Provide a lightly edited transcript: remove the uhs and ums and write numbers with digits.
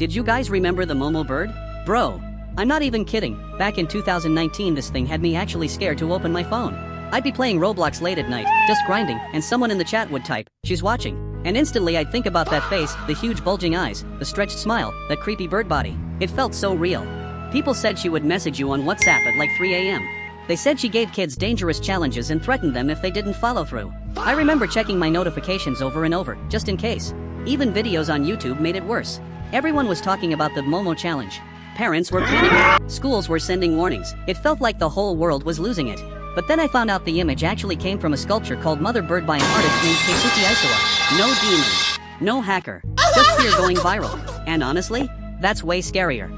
Did you guys remember the Momo bird? Bro, I'm not even kidding. Back in 2019 this thing had me actually scared to open my phone. I'd be playing Roblox late at night, just grinding, and someone in the chat would type, "She's watching." And instantly I'd think about that face, the huge bulging eyes, the stretched smile, that creepy bird body. It felt so real. People said she would message you on WhatsApp at like 3 a.m. They said she gave kids dangerous challenges and threatened them if they didn't follow through. I remember checking my notifications over and over, just in case. Even videos on YouTube made it worse. Everyone was talking about the Momo challenge. Parents were panicking. Schools were sending warnings. It felt like the whole world was losing it. But then I found out the image actually came from a sculpture called Mother Bird by an artist named Keisuke Isoa. No demon. No hacker. Just fear going viral. And honestly, that's way scarier.